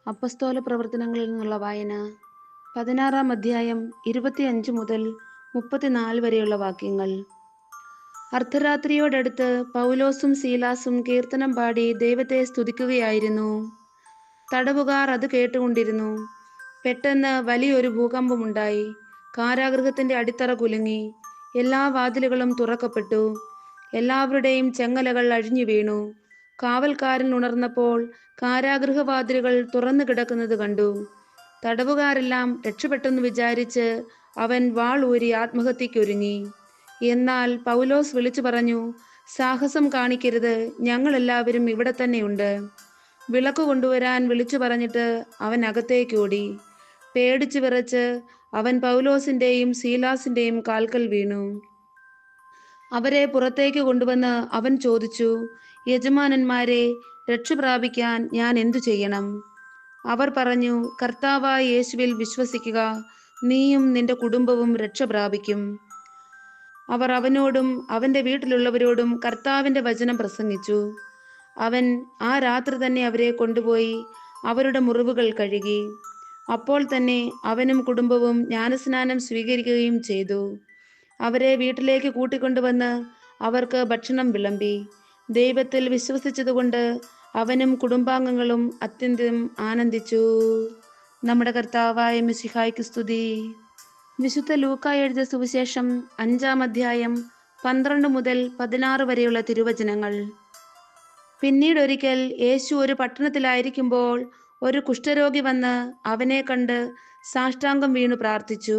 അപ്പസ്തോല പ്രവർത്തനങ്ങളിൽ നിന്നുള്ള വായന 16-ാം അധ്യായം 25 മുതൽ 34 വരെയുള്ള വാക്യങ്ങൾ. അർദ്ധരാത്രിയോടടുത്ത് പൗലോസും സീലാസും കീർത്തനം പാടി ദൈവത്തെ സ്തുതിക്കുകയായിരുന്നു. തടവുകാർ അത് കേട്ടുകൊണ്ടിരുന്നു. പെട്ടെന്ന് വലിയൊരു ഭൂകമ്പമുണ്ടായി. കാരാഗൃഹത്തിന്റെ അടിത്തറ കുലുങ്ങി. എല്ലാ വാതിലുകളും തുറക്കപ്പെട്ടു. എല്ലാവരുടെയും ചെങ്ങലകൾ അഴിഞ്ഞു വീണു. കാവൽക്കാരൻ ഉണർന്നപ്പോൾ കാരാഗൃഹവാതിലുകൾ തുറന്നു കിടക്കുന്നത് കണ്ടു. തടവുകാരെല്ലാം രക്ഷപ്പെട്ടെന്ന് വിചാരിച്ച് അവൻ വാൾ ഊരി ആത്മഹത്യക്കൊരുങ്ങി. എന്നാൽ പൗലോസ് വിളിച്ചു പറഞ്ഞു, സാഹസം കാണിക്കരുത്, ഞങ്ങളെല്ലാവരും ഇവിടെ തന്നെയുണ്ട്. വിളക്ക് കൊണ്ടുവരാൻ വിളിച്ചു പറഞ്ഞിട്ട് അവൻ അകത്തേക്കോടി. പേടിച്ചു വിറച്ച് അവൻ പൗലോസിന്റെയും സീലാസിന്റെയും കാൽക്കൽ വീണു. അവരെ പുറത്തേക്ക് കൊണ്ടുവന്ന് അവൻ ചോദിച്ചു, യജമാനന്മാരെ, രക്ഷ പ്രാപിക്കാൻ ഞാൻ എന്തു ചെയ്യണം? അവർ പറഞ്ഞു, കർത്താവായ യേശുവിൽ വിശ്വസിക്കുക, നീയും നിന്റെ കുടുംബവും രക്ഷ പ്രാപിക്കും. അവർ അവനോടും അവന്റെ വീട്ടിലുള്ളവരോടും കർത്താവിന്റെ വചനം പ്രസംഗിച്ചു. അവൻ ആ രാത്രി തന്നെ അവരെ കൊണ്ടുപോയി അവരുടെ മുറിവുകൾ കഴുകി. അപ്പോൾ തന്നെ അവനും കുടുംബവും ജ്ഞാനസ്നാനം സ്വീകരിക്കുകയും ചെയ്തു. അവരെ വീട്ടിലേക്ക് കൂട്ടിക്കൊണ്ടുവന്ന് അവർക്ക് ഭക്ഷണം വിളമ്പി. ദൈവത്തിൽ വിശ്വസിച്ചതുകൊണ്ട് അവനും കുടുംബാംഗങ്ങളും അത്യന്തം ആനന്ദിച്ചു. നമ്മുടെ കർത്താവായ മിശിഹായ്ക്ക് സ്തുതി. വിശുദ്ധ ലൂക്കാ എഴുതിയ സുവിശേഷം 5-ാം അധ്യായം 12 മുതൽ 16 വരെയുള്ള തിരുവചനങ്ങൾ. പിന്നീടൊരിക്കൽ യേശു ഒരു പട്ടണത്തിലായിരിക്കുമ്പോൾ ഒരു കുഷ്ഠരോഗി വന്ന് അവനെ കണ്ട് സാഷ്ടാംഗം വീണു പ്രാർത്ഥിച്ചു,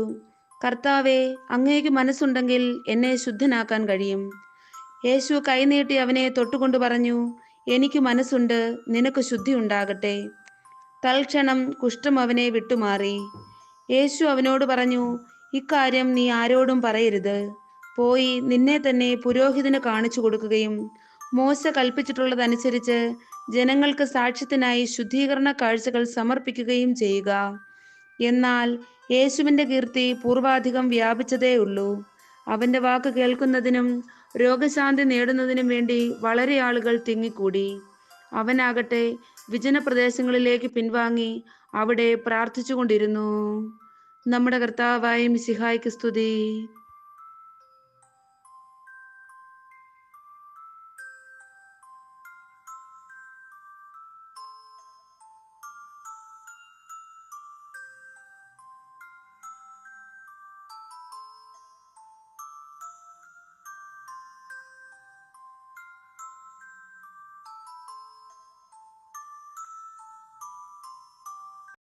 കർത്താവേ, അങ്ങേക്ക് മനസ്സുണ്ടെങ്കിൽ എന്നെ ശുദ്ധനാക്കാൻ കഴിയും. യേശു കൈനീട്ടി അവനെ തൊട്ടുകൊണ്ട് പറഞ്ഞു, എനിക്ക് മനസ്സുണ്ട്, നിനക്ക് ശുദ്ധി ഉണ്ടാകട്ടെ. തൽക്ഷണം കുഷ്ഠം അവനെ വിട്ടുമാറി. യേശു അവനോട് പറഞ്ഞു, ഇക്കാര്യം നീ ആരോടും പറയരുത്. പോയി നിന്നെ തന്നെ പുരോഹിതന് കാണിച്ചു കൊടുക്കുകയും മോശ കൽപ്പിച്ചിട്ടുള്ളതനുസരിച്ച് ജനങ്ങൾക്ക് സാക്ഷ്യത്തിനായി ശുദ്ധീകരണ കാഴ്ചകൾ സമർപ്പിക്കുകയും ചെയ്യുക. എന്നാൽ യേശുവിന്റെ കീർത്തി പൂർവാധികം വ്യാപിച്ചതേ ഉള്ളൂ. അവന്റെ വാക്ക് കേൾക്കുന്നതിനും രോഗശാന്തി നേടുന്നതിനും വേണ്ടി വളരെ ആളുകൾ തിങ്ങിക്കൂടി. അവനാകട്ടെ വിജനപ്രദേശങ്ങളിലേക്ക് പിൻവാങ്ങി അവിടെ പ്രാർത്ഥിച്ചുകൊണ്ടിരുന്നു. നമ്മുടെ കർത്താവായ മിശിഹായ്ക്ക് സ്തുതി.